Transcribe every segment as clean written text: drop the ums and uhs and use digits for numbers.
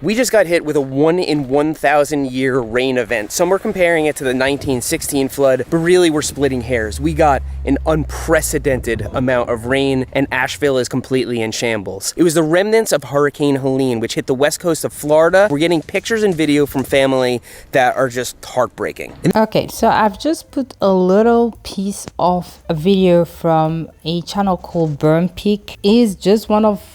We just got hit with a 1 in 1,000 year rain event. Some are comparing it to the 1916 flood, but really we're splitting hairs. We got an unprecedented amount of rain, and Asheville is completely in shambles. It was the remnants of Hurricane Helene, which hit the west coast of Florida. We're getting pictures and video from family that are just heartbreaking. Okay, so I've just put a little piece of a video from a channel called Burn Peak. It is just one of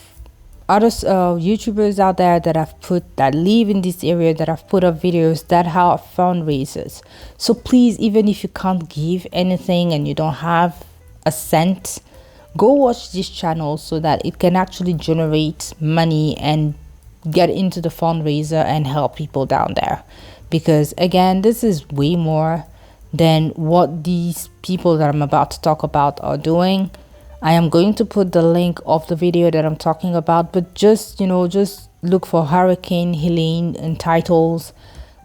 other YouTubers out there that live in this area that have put up videos that have fundraisers. So please, even if you can't give anything and you don't have a cent, go watch this channel so that it can actually generate money and get into the fundraiser and help people down there. Because again, this is way more than what these people that I'm about to talk about are doing. I am going to put the link of the video that I'm talking about, but just look for Hurricane Helene in titles,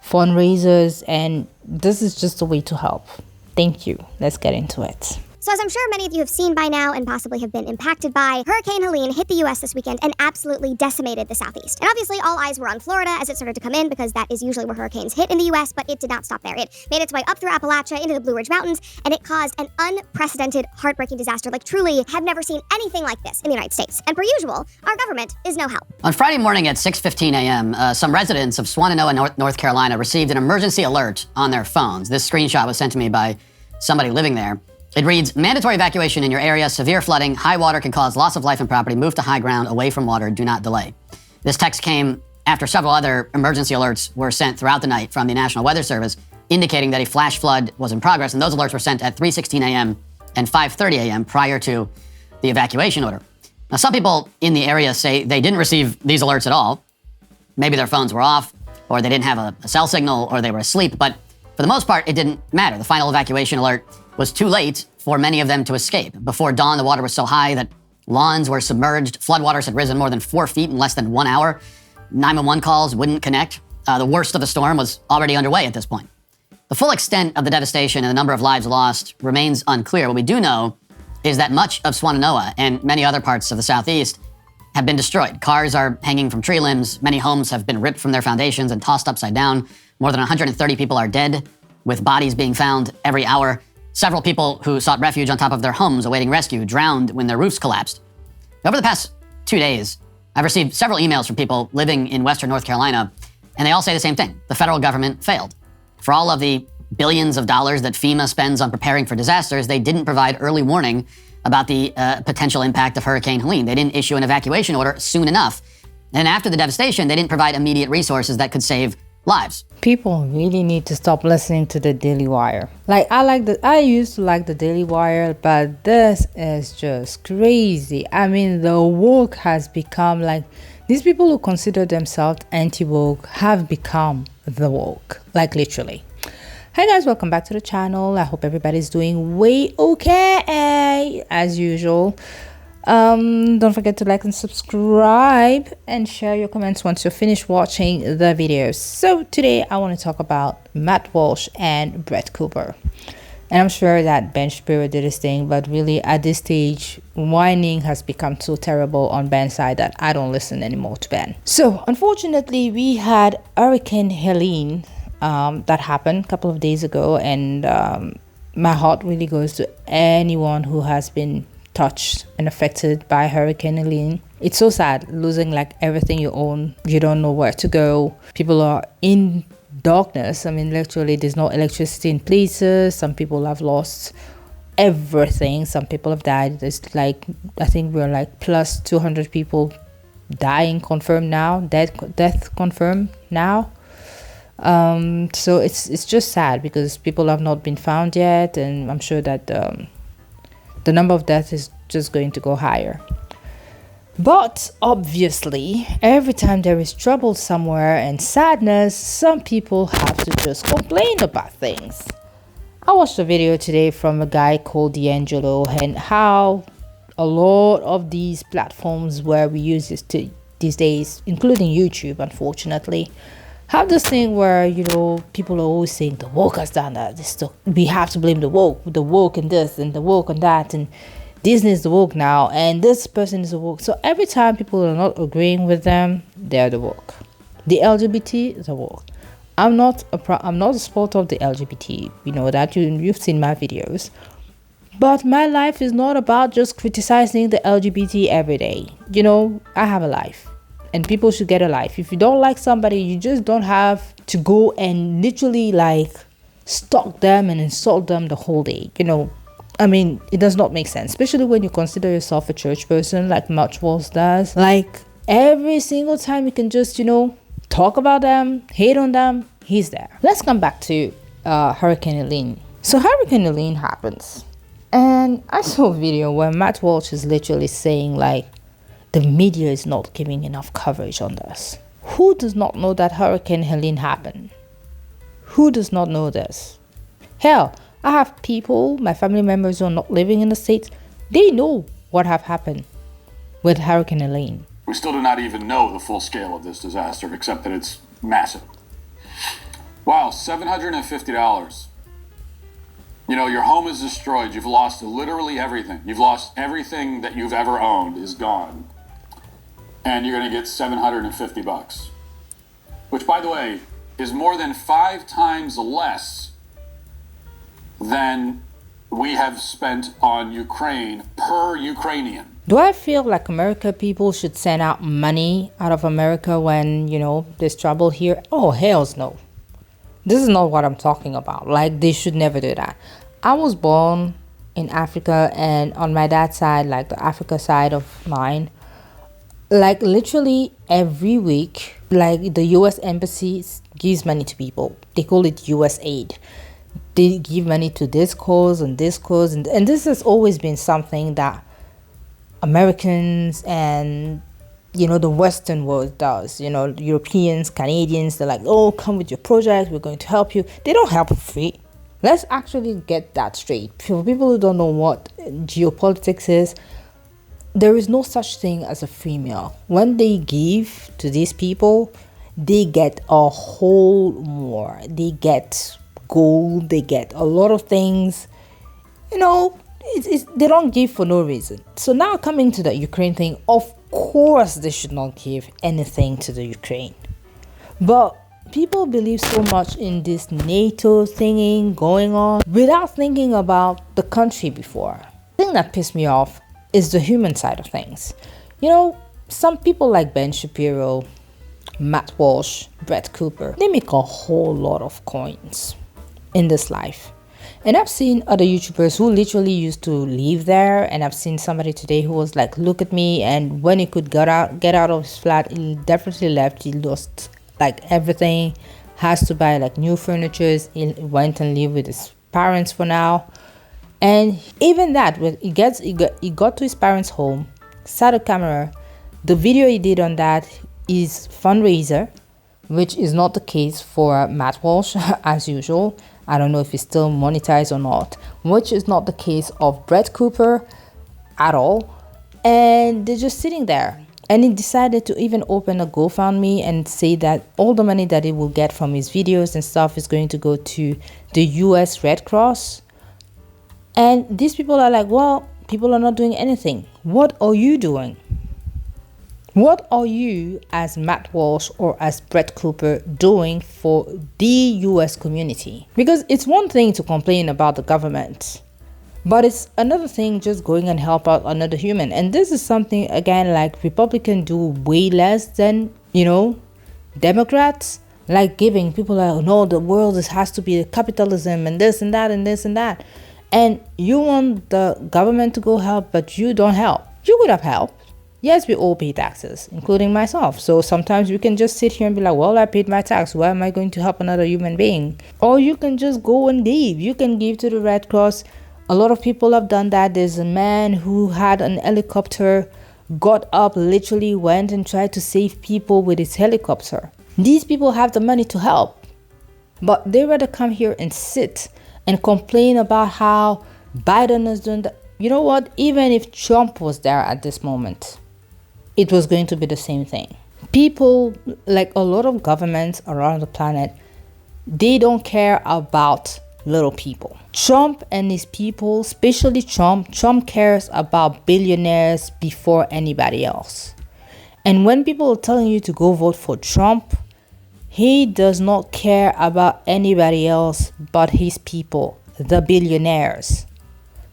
fundraisers, and this is just a way to help. Thank you. Let's get into it. So as I'm sure many of you have seen by now and possibly have been impacted by, Hurricane Helene hit the U.S. this weekend and absolutely decimated the Southeast. And obviously all eyes were on Florida as it started to come in because that is usually where hurricanes hit in the U.S., but it did not stop there. It made its way up through Appalachia into the Blue Ridge Mountains, and it caused an unprecedented, heartbreaking disaster. Like truly have never seen anything like this in the United States. And per usual, our government is no help. On Friday morning at 6:15 a.m., some residents of Swannanoa, North Carolina received an emergency alert on their phones. This screenshot was sent to me by somebody living there. It reads, mandatory evacuation in your area, severe flooding, high water can cause loss of life and property, move to high ground, away from water, do not delay. This text came after several other emergency alerts were sent throughout the night from the National Weather Service, indicating that a flash flood was in progress, and those alerts were sent at 3:16 a.m. and 5:30 a.m. prior to the evacuation order. Now, some people in the area say they didn't receive these alerts at all. Maybe their phones were off, or they didn't have a cell signal, or they were asleep, but for the most part, it didn't matter. The final evacuation alert was too late for many of them to escape. Before dawn, the water was so high that lawns were submerged. Floodwaters had risen more than 4 feet in less than 1 hour. 911 calls wouldn't connect. The worst of the storm was already underway at this point. The full extent of the devastation and the number of lives lost remains unclear. What we do know is that much of Swannanoa and many other parts of the Southeast have been destroyed. Cars are hanging from tree limbs. Many homes have been ripped from their foundations and tossed upside down. More than 130 people are dead, with bodies being found every hour. Several people who sought refuge on top of their homes awaiting rescue drowned when their roofs collapsed. Over the past 2 days, I've received several emails from people living in Western North Carolina, and they all say the same thing. The federal government failed. For all of the billions of dollars that FEMA spends on preparing for disasters, they didn't provide early warning about the potential impact of Hurricane Helene. They didn't issue an evacuation order soon enough. And after the devastation, they didn't provide immediate resources that could save lives. People really need to stop listening to the Daily Wire. I used to like the Daily Wire, but this is just crazy. I mean, the woke has become like, these people who consider themselves anti-woke have become the woke, like literally. Hey guys, welcome back to the channel. I hope everybody's doing way okay as usual. Don't forget to like and subscribe and share your comments once you're finished watching the videos. So today I want to talk about Matt Walsh and Brett Cooper. And I'm sure that Ben Shapiro did his thing, but really at this stage, whining has become so terrible on Ben's side that I don't listen anymore to Ben. So unfortunately, we had Hurricane Helene that happened a couple of days ago, and my heart really goes to anyone who has been touched and affected by Hurricane Helene. It's so sad losing like everything you own. You don't know where to go. People are in darkness. I mean, literally there's no electricity in places. Some people have lost everything. Some people have died. There's like, I think we're like plus 200 people dying confirmed now, death confirmed now. So it's just sad because people have not been found yet, and I'm sure that the number of deaths is just going to go higher. But obviously, every time there is trouble somewhere and sadness, some people have to just complain about things. I watched a video today from a guy called D'Angelo, and how a lot of these platforms where we use this these days, including YouTube, unfortunately, have this thing where, you know, people are always saying the woke has done that. We have to blame the woke and this and the woke and that, and Disney is the woke now, and this person is the woke. So every time people are not agreeing with them, they're the woke. The LGBT is a woke. I'm not a supporter of the LGBT. You know that, you've seen my videos. But my life is not about just criticizing the LGBT every day. You know, I have a life. And people should get a life. If you don't like somebody, you just don't have to go and literally like stalk them and insult them the whole day. You know, I mean, it does not make sense. Especially when you consider yourself a church person like Matt Walsh does. Like every single time you can just, talk about them, hate on them, he's there. Let's come back to Hurricane Helene. So Hurricane Helene happens. And I saw a video where Matt Walsh is literally saying like, the media is not giving enough coverage on this. Who does not know that Hurricane Helene happened? Who does not know this? Hell, I have people, my family members who are not living in the States, they know what have happened with Hurricane Helene. We still do not even know the full scale of this disaster, except that it's massive. Wow, $750. Your home is destroyed. You've lost literally everything. You've lost everything that you've ever owned is gone. And you're going to get $750. Which, by the way, is more than 5 times less than we have spent on Ukraine per Ukrainian. Do I feel like America people should send out money out of America when, there's trouble here? Oh, hells no. This is not what I'm talking about. Like, they should never do that. I was born in Africa, and on my dad's side, like the Africa side of mine, like literally every week, like the US embassy gives money to people. They call it US aid. They give money to this cause and this cause. And this has always been something that Americans and, the Western world does. Europeans, Canadians, they're like, oh, come with your project. We're going to help you. They don't help for free. Let's actually get that straight. For people who don't know what geopolitics is, there is no such thing as a free meal. When they give to these people, they get a whole more. They get gold, they get a lot of things. They don't give for no reason. So now coming to the Ukraine thing, of course they should not give anything to the Ukraine. But people believe so much in this NATO thingy going on without thinking about the country before. The thing that pissed me off is the human side of things. Some people like Ben Shapiro, Matt Walsh, Brett Cooper, they make a whole lot of coins in this life. And I've seen other YouTubers who literally used to live there, and I've seen somebody today who was like, look at me, and when he could get out of his flat, he definitely left. He lost like everything, has to buy like new furniture. He went and lived with his parents for now. And even that, when he got to his parents' home, set a camera. The video he did on that is fundraiser, which is not the case for Matt Walsh as usual. I don't know if he's still monetized or not, which is not the case of Brett Cooper at all. And they're just sitting there. And he decided to even open a GoFundMe and say that all the money that he will get from his videos and stuff is going to go to the US Red Cross. And these people are like, well, people are not doing anything. What are you doing? What are you as Matt Walsh or as Brett Cooper doing for the US community? Because it's one thing to complain about the government, but it's another thing just going and help out another human. And this is something, again, like Republicans do way less than, Democrats. Like giving people like, no, the world has to be capitalism and this and that and this and that. And you want the government to go help, but you don't help. You could have helped. Yes, we all pay taxes, including myself. So sometimes we can just sit here and be like, well, I paid my tax. Why am I going to help another human being? Or you can just go and give. You can give to the Red Cross. A lot of people have done that. There's a man who had an helicopter, got up, literally went and tried to save people with his helicopter. These people have the money to help, but they rather come here and sit and complain about how Biden is doing that. You know what? Even if Trump was there at this moment, it was going to be the same thing. People, like a lot of governments around the planet, they don't care about little people. Trump and his people, especially Trump cares about billionaires before anybody else. And when people are telling you to go vote for Trump, He does not care about anybody else but his people, the billionaires.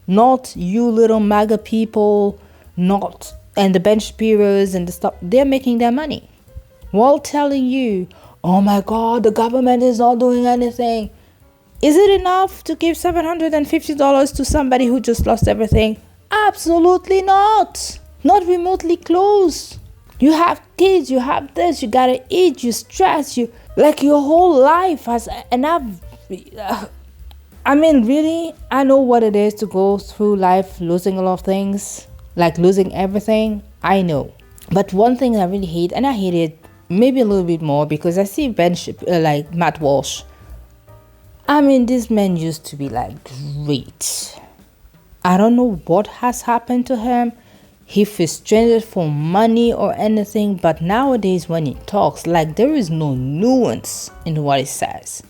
Not you little MAGA people, not and the Ben Shapiro's and the stuff. They're making their money while telling you, oh my God, the government is not doing anything. Is it enough to give $750 to somebody who just lost everything? Absolutely not. Not remotely close. You have kids, you have this, you gotta eat, you stress, you like your whole life has, and I mean, really, I know what it is to go through life losing a lot of things, like losing everything. I know. But one thing I really hate, and I hate it maybe a little bit more because I see like Matt Walsh. I mean, this man used to be like great. I don't know what has happened to him. He frustrated for money or anything, but nowadays when he talks, like there is no nuance in what he says.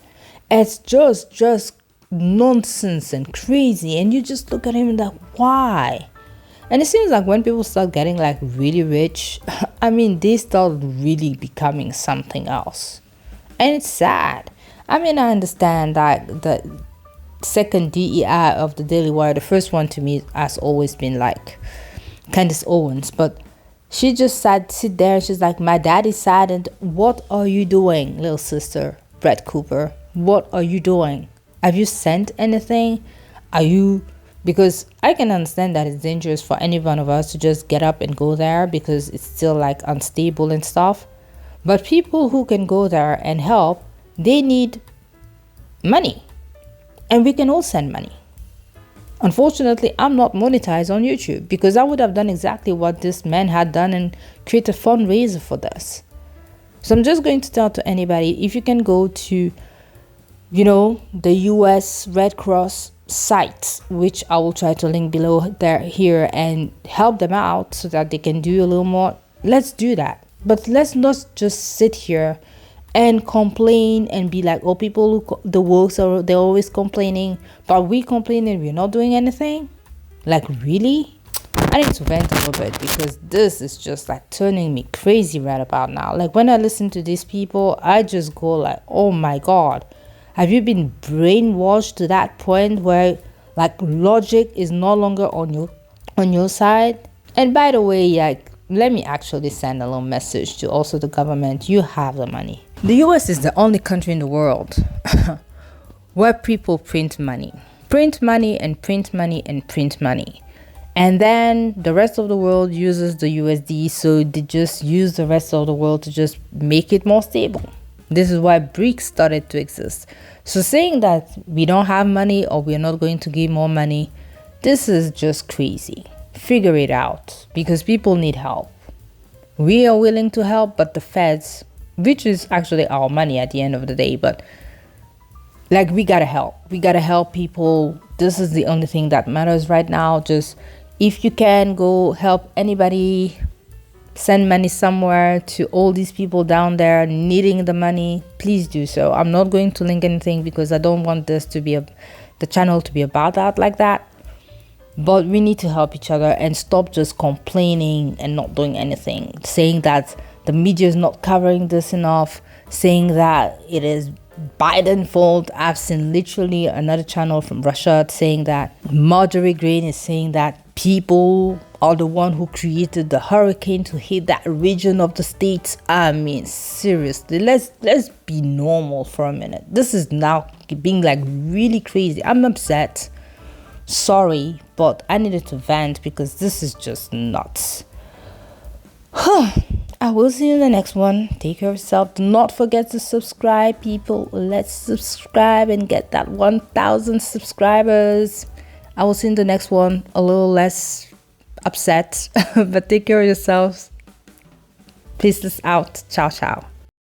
It's just nonsense and crazy, and you just look at him and like, why? And it seems like when people start getting like really rich, I mean, they start really becoming something else, and it's sad. I mean, I understand that the second DEI of the Daily Wire, the first one to me has always been like Candace Owens, but she just sit there and she's like, my dad is sad. And what are you doing, little sister Brett Cooper? What are you doing? Have you sent anything? Because I can understand that it's dangerous for any one of us to just get up and go there because it's still like unstable and stuff. But people who can go there and help, they need money, and we can all send money. Unfortunately, I'm not monetized on YouTube because I would have done exactly what this man had done and create a fundraiser for this. So I'm just going to tell to anybody, if you can go to, the US Red Cross site, which I will try to link below here, and help them out so that they can do a little more, let's do that. But let's not just sit here and complain and be like, oh, people, the works are, they're always complaining, but we complain and we're not doing anything. Like, really? I need to vent a little bit because this is just like turning me crazy right about now. Like, when I listen to these people, I just go like, oh my God, have you been brainwashed to that point where like logic is no longer on your side? And by the way, like, let me actually send a little message to also the government. You have the money. The US is the only country in the world where people print money and print money and print money. And then the rest of the world uses the USD, so they just use the rest of the world to just make it more stable. This is why BRICS started to exist. So saying that we don't have money or we're not going to give more money, this is just crazy. Figure it out, because people need help. We are willing to help, but the feds, which is actually our money at the end of the day, but like, we gotta help. We gotta help people. This is the only thing that matters right now. Just, if you can, go help anybody, send money somewhere to all these people down there needing the money, please do so. I'm not going to link anything because I don't want this to be the channel to be about that like that. But we need to help each other and stop just complaining and not doing anything. Saying that the media is not covering this enough. Saying that it is Biden's fault. I've seen literally another channel from Russia saying that Marjorie Green is saying that people are the one who created the hurricane to hit that region of the states. I mean, seriously, let's be normal for a minute. This is now being like really crazy. I'm upset. Sorry, but I needed to vent because this is just nuts. I will see you in the next one. Take care of yourself. Do not forget to subscribe, people. Let's subscribe and get that 1,000 subscribers. I will see you in the next one. A little less upset, but take care of yourselves. Peace out. Ciao, ciao.